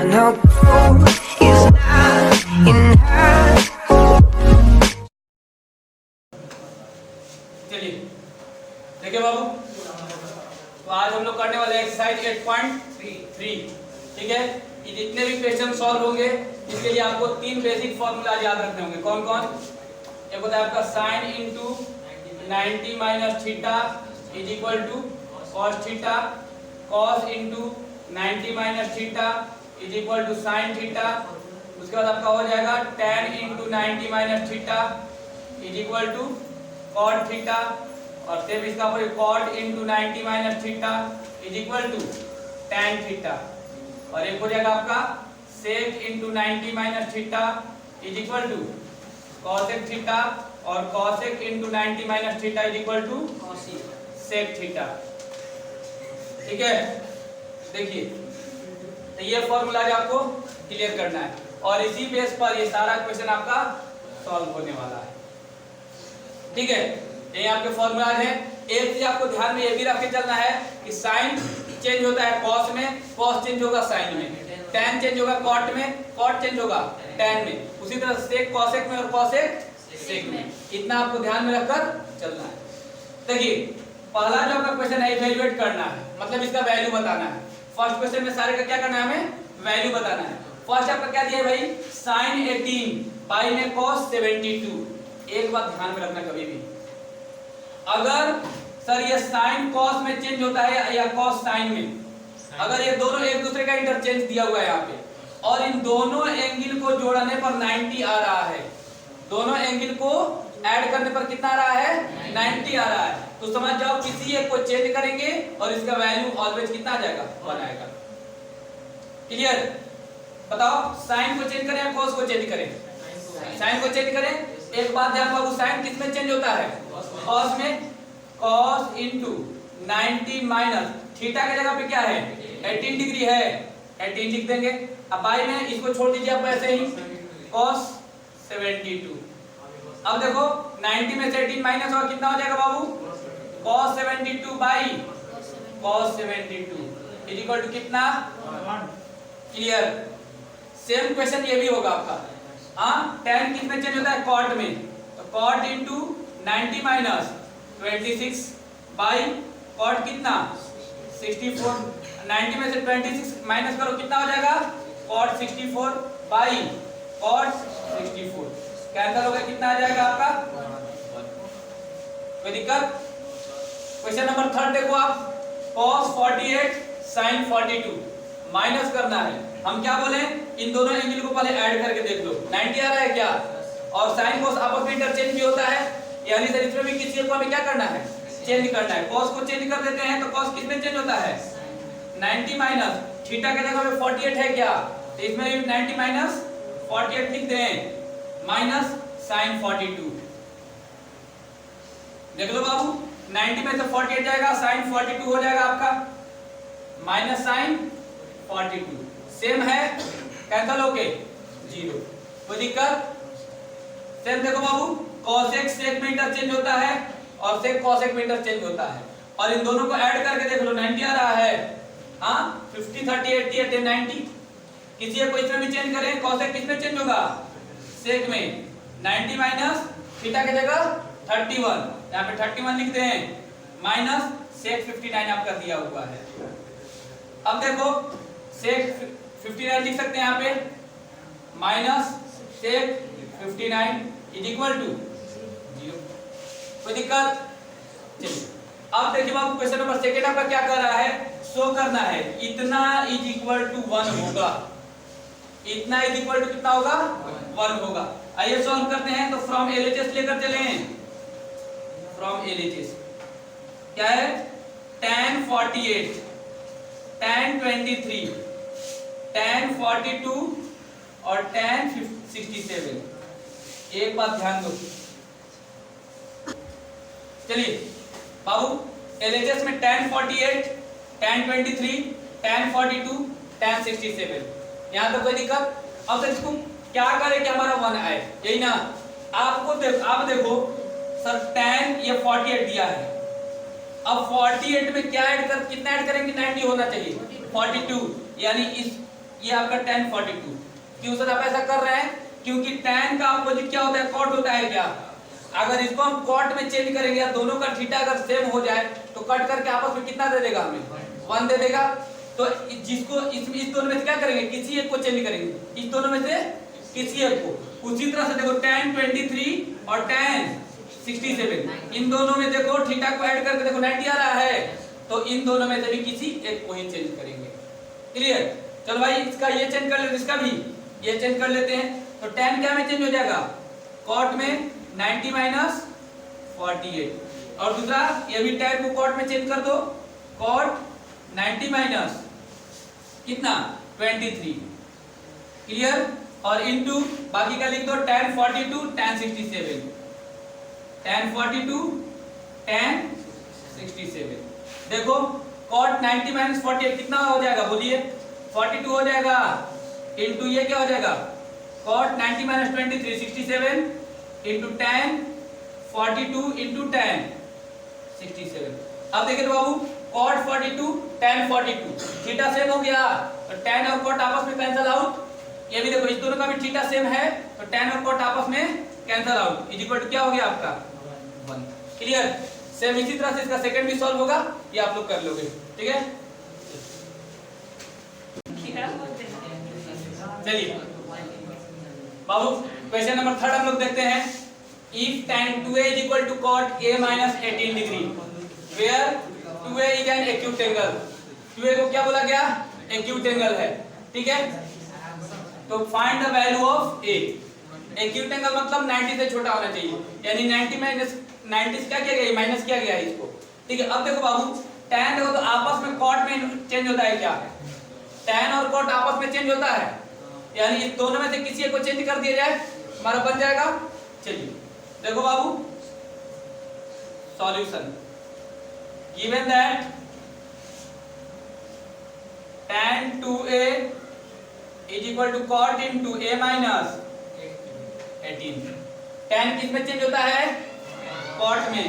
no gold is not enough. चलिए देखिए बाबू, तो आज हम लोग करने वाले एक्सरसाइज 8.3। ठीक है, ये जितने भी क्वेश्चन सॉल्व होंगे इसके लिए आपको तीन बेसिक फॉर्मूला याद रखने होंगे। कौन कौन? एक होता है आपका sine into 90 minus theta is equal to cos theta, cos into 90 minus theta is equal to sine theta. उसके बाद आपका हो जाएगा tan into 90 minus theta is equal to cot theta, और सेम इसका पर cot into 90 minus theta is equal to tan theta, और एक हो जाएगा आपका sec into 90 minus theta is equal to cosec theta, और cosec into 90 minus theta is equal to sec theta. ठीक है, देखिए तो ये फॉर्मूला जो आपको क्लियर करना है, और इसी बेस पर ये सारा क्वेश्चन आपका सॉल्व होने वाला है। ठीक है, ये आपके फॉर्मूला है। एक चीज आपको ध्यान में ये भी रख के चलना है कि साइन चेंज होता है कॉस में, कॉस चेंज होगा साइन में, tan चेंज होगा कॉट में, कॉट चेंज होगा tan में, उसी तरह सेक कॉसेक में और कॉसेक सेक में। इतना आपको ध्यान में रखकर चलना है। देखिए पहला जो आपका क्वेश्चन है इवैल्यूएट करना है, मतलब इसका वैल्यू बताना है। फर्स्ट क्वेश्चन में सारे का क्या करना है, हमें वैल्यू बताना है। फर्स्ट आपका क्या दिया है भाई, साइन 18 पाई में cos 72। एक बात ध्यान में रखना, कभी भी अगर सर ये साइन cos में चेंज होता है या cos साइन में, अगर ये दोनों एक दूसरे का इंटरचेंज दिया हुआ है यहाँ पे, और इन दोनों एंगल को जोड़ने पर 90 आ रहा है, दोनों एंगल को ऐड करने पर कितना आ रहा है, 90 आ रहा है, तो समझ जाओ किसी एक को चेंज करेंगे और इसका वैल्यू ऑलवेज कितना आ जाएगा, 1 आएगा। क्लियर? बताओ साइन को चेंज करें या कॉस को चेंज करें? साइन को चेंज करें। एक बात ध्यान बाबू, साइन किस में चेंज होता है, कॉस में। कॉस इंटू 90 माइनस थीटा के जगह पे क्या है, 18 डिग्री है, 18 लिख देंगे। अब बाई में इसको छोड़ दीजिए आप ऐसे ही, cos 72। अब देखो 90 में से 18 माइनस और कितना हो जाएगा बाबू, cos 72 by cos 72 is equal to कितना, 1। क्लियर? सेम क्वेश्चन ये भी होगा आपका। हाँ, tan किस में चेंज होता है, cot में, तो cot into 90 minus 26 by cot कितना, 64। 90 में से 26 माइनस करो कितना हो जाएगा, cot 64 बाई cot 64। कैंसिल होगा, कितना आ जाएगा आपका, कोई दिक्कत? क्वेश्चन नंबर 3 देखो आप, cos 48 sin 42 माइनस करना है। हम क्या बोले, इन दोनों एंगल को पहले ऐड करके देख लो, 90 आ रहा है क्या, और साइन cos आपस में इंटरचेंज भी होता है, यानी सर इसमें भी किसी को हमें क्या करना है, चेंज करना है। cos को चेंज कर देते हैं तो cos किस में चेंज होता है, 90 माइनस थीटा के जगह पे 48 है क्या, तो इसमें भी 90 माइनस 48 लिख दें, माइनस साइन 42। देख लो बाबू, 90 में से 48 जाएगा, साइन 42 हो जाएगा आपका, माइनस साइन 42। सेम है, कैंसिल हो गए 0, कोई दिक्कत? सेम देखो बाबू, cosec sec में इंटरचेंज होता है और sec cosec में इंटरचेंज होता है, और इन दोनों को ऐड करके देख लो 90 आ रहा है। हाँ, 50 30 80 80 90। किसी एक को इसमें भी चेंज करें, cosec किस में चेंज होगा, sec में। 90 माइनस थीटा की जगह 31, यहाँ पे 31 लिखते हैं, माइनस sec 59 आपका दिया हुआ है। अब देखो sec 59 लिख सकते हैं यहाँ पे, minus sec 59 is equal to 0। कोई दिक्कत? चलिए अब देखिए बाबू, क्वेश्चन नंबर 2 आपका क्या कर रहा है, शो करना है इतना इज इक्वल टू 1 होगा, इतना इज इक्वल टू कितना होगा, 1 होगा। आइए सॉल्व करते हैं। तो फ्रॉम एलएचएस लेकर चले, फ्रॉम एलएचएस क्या है, tan 48 tan 23 tan 42 और tan 67। एक बात ध्यान दो, चलिए बाबू एलएचएस में tan 48 tan 23 tan 42 tan 67, यहाँ तो कोई दिक्कत? अब तक इसको क्या करें कि हमारा 1 आए, यही ना। आप देखो सर tan ये 48 दिया है, अब 48 में क्या ऐड कर, कितना ऐड करेंगे, 90 होना चाहिए, 42, यानी इस ये आपका tan 42। क्यों सर आप ऐसा कर रहे हैं? क्योंकि tan का अपोजिट क्या होता है? cot होता है क्या? अगर इसको हम cot में चेंज करेंगे या दोनों का थीटा अगर सेम हो जाए तो कट करके आपस में कितना दे देगा? हमें 1 दे देगा। तो जिसको इस दोनों में से क्या करेंगे? किसी एक को चेंज करेंगे, इस दोनों में से किसी एक को। उसी तरह से देखो tan 23 और tan 67, इन दोनों में देखो थीटा को ऐड करके देखो 90 आ रहा है, तो इन दोनों में से भी किसी एक को ही चेंज करेंगे। क्लियर? चलो भाई इसका ये चेंज कर लेते, इसका भी ये चेंज कर लेते हैं। तो tan क्या में चेंज हो जाएगा? cot में 90 माइनस 48, और दूसरा ये भी tan को cot में चेंज कर दो, cot 90 माइनस कितना? 23। क्लियर? और इनटू बाकी का लिख दो tan 42 tan 67, tan 42 tan 67। देखो cot 90 माइनस 48 कितना हो जाएगा? बोलिए 42 हो जाएगा, इनटू ये क्या हो जाएगा? cot 90 minus 23 67 into tan 42 into tan 67। अब देखिए तो बाबू cot 42 tan 42 थीटा सेम हो गया, तो tan और cot आपस में कैंसिल आउट। ये भी देखो इस दोनों का भी थीटा सेम है, तो tan और cot आपस में cancel out, is equal to क्या हो गया आपका? 1। क्लियर? सेम इसी तरह से इसका सेकंड भी सॉल्व होगा, ये आप लोग कर लोगे। ठीक है, चलिए बाबू क्वेश्चन नंबर 3 हम लोग देखते हैं। If tan 2a is equal to cot a minus 18 degree where 2a is an acute angle। 2a को क्या बोला गया? acute angle है। ठीक है, तो find the value of a। acute angle मतलब 90 से छोटा होना चाहिए, यानी 90 माइनस 90 से क्या किया गया? माइनस किया गया है इसको। ठीक है, अब देखो बाबू tan देखो तो आपस में cot में चेंज होता है क्या? tan और cot आपस में चेंज होता है, यानी इस दोनों में से किसी एक को चेंज कर दिया जाए, हमारा बन जाएगा। चलिए देखो बाबू solution, given that tan 2a is equal to cot into a minus 18। tan किस में चेंज होता है? cot में,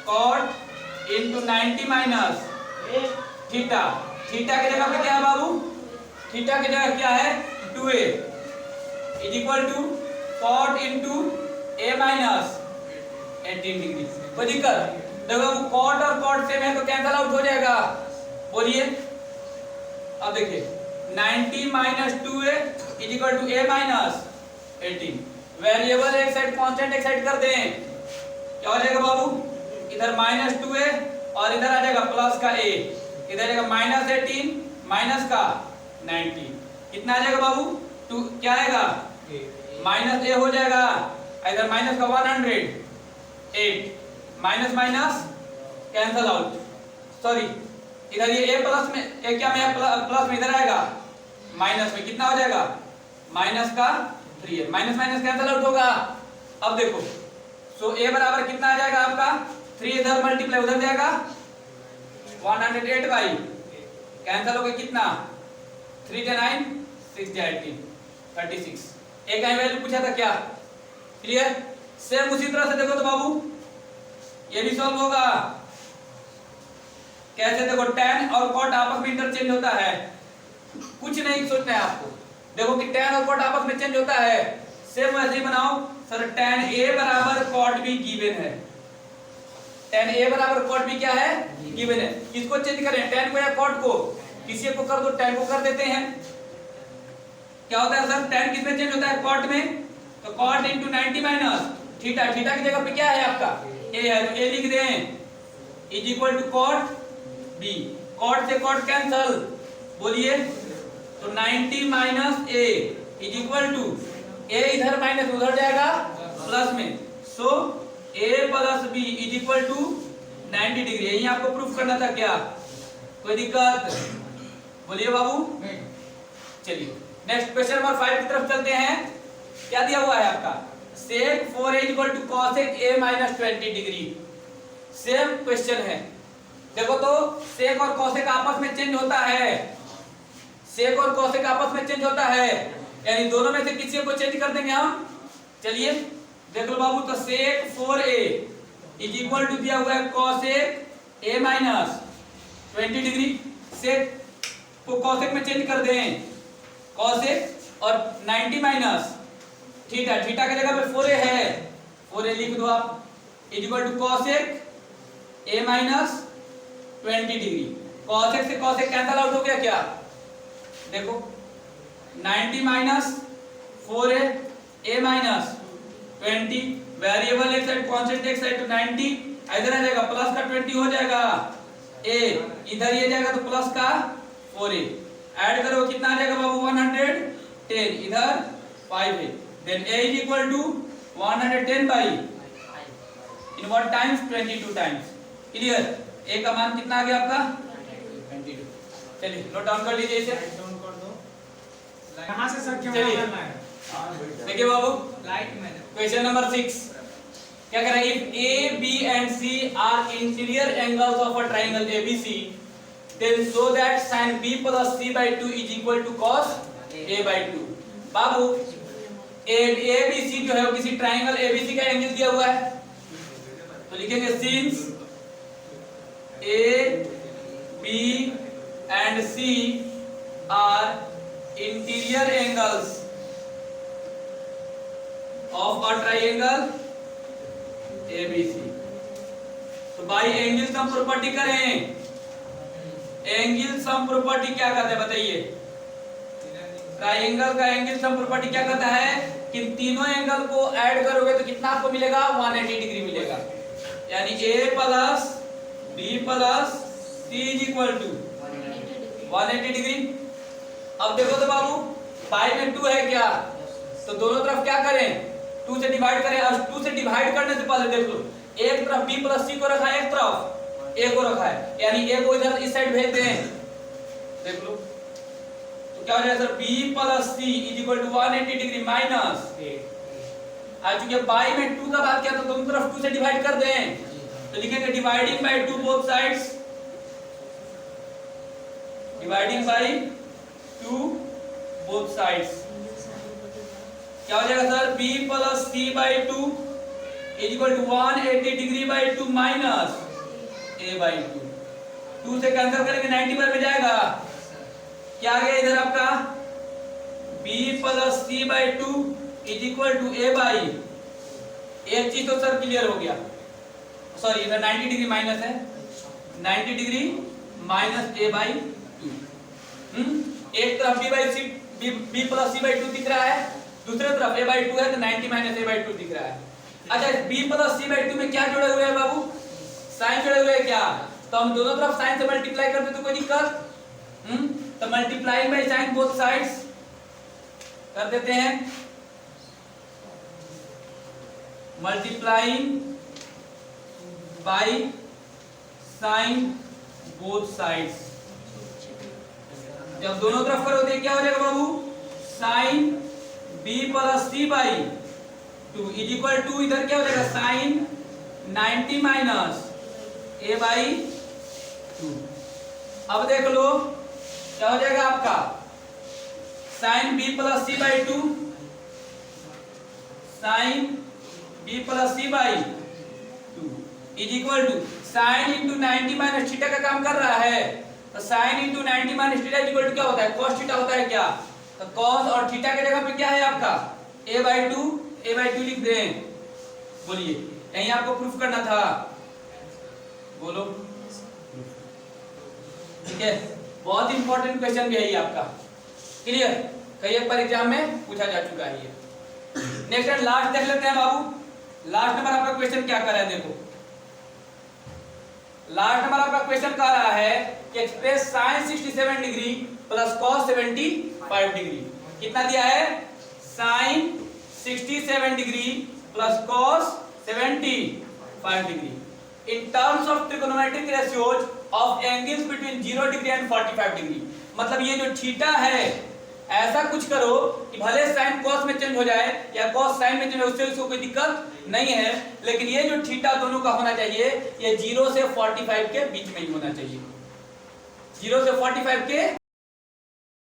cot into 90 minus theta. Theta की जगह पे क्या है बाबू? थीटा की जगह क्या है? 2a is equal to cot into a minus 18 degree. कोई दिक्कत? देखो cot और cot सेम है तो कैंसिल आउट हो जाएगा। बोलिए, अब देखिए 90 minus 2a is equal to a minus 18। Variable एक साइड कांस्टेंट एक साइड कर दें, क्या हो जाएगा बाबू? इधर माइनस 2a और इधर आ जाएगा प्लस का a, इधर आ जाएगा माइनस 18 माइनस का 90, कितना आ जाएगा बाबू? 2 क्या आएगा? माइनस a हो जाएगा, इधर माइनस का 108 minus minus cancel out, sorry इधर ये a प्लस में a क्या में प्लस में इधर आएगा माइनस में, कितना हो जाएगा? माइनस का 3 है, माइनस माइनस कैंसिल आउट होगा। अब देखो सो a बराबर कितना आ जाएगा आपका? 3 इधर मल्टीप्लाई उधर जाएगा 108 बाई कैंसिल हो गया कितना? 3 × 9 6 × 18 36। एक का वैल्यू पूछा था क्या? क्लियर? सेम उसी तरह से देखो तो बाबू ये भी सॉल्व होगा। कैसे? देखो tan और cot आपस में इंटरचेंज होता है, कुछ नहीं सोचना है आपको। देखो कि tan और cot आपस में चेंज होता है, सेम वैसे ही बनाओ सर। tan a बराबर cot b गिवन है, tan a बराबर cot b क्या है? गिवन है। किसको चेंज करें? tan को या cot को? किसी को कर दो, tan को कर देते हैं। क्या होता है सर? tan किसमें चेंज होता है? cot में, तो cot into 90 minus theta. Theta की जगह पे क्या है आपका? a है, तो a लिख दें is equal to cot b। cot से cot कैंसल, बोलिए तो 90 minus a is equal to a इधर माइनस उधर जाएगा प्लस में, so a plus b is equal to 90 degree. यही आपको प्रूफ करना था क्या? कोई दिक्कत? बोलिए बाबू। चलिए नेक्स्ट क्वेश्चन नंबर 5 की तरफ चलते हैं। क्या दिया हुआ है आपका? sec 4a equal to cosec a minus 20 degree. Same question है। देखो तो sec और cosec आपस में चेंज होता है, sec और cosec आपस में चेंज होता है, यानी दोनों में से किसी को चेंज कर देंगे हम। चलिए देख लो बाबू, तो sec 4a is equal to दिया हुआ है cosec a minus 20 degree. sec को cosec में चेंज कर दें कॉसेक और 90 माइनस थीटा, थीटा की जगह पे 4a है, 4a लिख दो आप, is equal to cosec a minus 20 degree. Cosec से कॉसेक कैंसल आउट हो गया क्या? देखो 90 minus 4a a minus 20, variable एक साइड कांस्टेंट एक साइड, तो 90 इधर आ जाएगा, प्लस का 20 हो जाएगा a, इधर ये जाएगा तो प्लस का 4a, ऐड करो कितना आ जाएगा बाबू 110, इधर 5 है, then a is equal to 110 by in what times 22 times. Clear? a का मान कितना आ गया आपका 22। चलिए नोट डाउन कर लीजिए इसे, कहां से सर क्यों चलिए। करना है? देखिए बाबू लाइट में क्वेश्चन नंबर 6 क्या कह रहा है? If a b and c are interior angles of a triangle abc then show that sin b plus c by 2 is equal to cos a by 2। Babu abc जो है वो किसी triangle abc का angle दिया हुआ है, तो लिखेंगे since a b and c are interior angles of a triangle ABC, तो बाई एंगल सम प्रॉपर्टी करें। एंगल सम प्रॉपर्टी क्या कहता है बताइए? ट्रायंगल का एंगल सम प्रॉपर्टी क्या कहता है कि तीनों एंगल को ऐड करोगे तो कितना आपको मिलेगा 180 डिग्री मिलेगा, यानी a plus b plus c is equal to 180 degree. अब देखो तो बाबू बाई में 2 है क्या, तो दोनों तरफ क्या करें 2 से डिवाइड करें, और 2 से डिवाइड करने से पहले देख लो एक तरफ b प्लस c को रखा है, एक तरफ a को रखा है, यानी a को इधर इस साइड भेज दें, देख लो तो क्या हो जाएगा sir b plus c is equal to 180 degree minus आ चुके। बाई में 2 का बात किया तो दोनों तरफ 2 से डिवाइड कर दें, तो लिखेंगे dividing by 2 both sides, dividing by 2 both sides क्या हो जाएगा sir b plus c by 2 is equal to 180 degree by 2 minus a by 2, 2 से कैंसिल करेंगे 90 पर में जाएगा, क्या आ गया इधर आपका b plus c by 2 is equal to a by, एक चीज तो सर क्लियर हो गया, सॉरी इधर 90 डिग्री माइनस है, 90 डिग्री माइनस a बाई 2। एक तरफ b by c b plus c by 2 दिख रहा है, दूसरे तरफ a बाई 2 है तो 90 माइनस a बाई 2 दिख रहा है। अच्छा b प्लस c बाई 2 में क्या जुड़े हुए हैं बाबू? साइन जुड़े हुए हैं क्या, तो हम दोनों तरफ साइन से मल्टीप्लाई कर दे तो कोई दिक्कत? तो multiply by sine both sides कर देते हैं, multiplying by sine both sides, जब दोनों तरफ करोगे क्या हो जाएगा बाबू sine b plus c by 2 is equal to इधर क्या हो जाएगा साइन 90 माइनस a बाई 2। अब देख लो क्या हो जाएगा आपका sine b plus c by 2, sine b plus c by 2 is equal to sine into 90 minus theta का काम कर रहा है, तो sine into 90 minus theta is equal to क्या होता है cos थीटा होता है क्या, तो cos और थीटा की जगह पे क्या है आपका a बाई 2 लिख दें। बोलिए यही आपको प्रूफ करना था, बोलो ठीक है, बहुत इंपॉर्टेंट क्वेश्चन भी है ये आपका, क्लियर, कई एक बार एग्जाम में पूछा जा चुका है ये। नेक्स्ट एंड लास्ट देख लेते हैं बाबू, लास्ट नंबर आपका क्वेश्चन क्या कर रहा है, देखो लास्ट नंबर आपका क्वेश्चन कह रहा है कि express sin 67 degree plus cos 75 degree, कितना दिया है sin 67 degree plus cos 75 degree in terms of trigonometric ratios of angles between 0 degree and 45 degree. मतलब ये जो थीटा है ऐसा कुछ करो कि भले साइन cos में चेंज हो जाए या cos साइन में चेंज हो, उससे उसको कोई दिक्कत नहीं है, लेकिन ये जो थीटा दोनों का होना चाहिए ये 0 से 45 के बीच में ही होना चाहिए, 0 से 45 के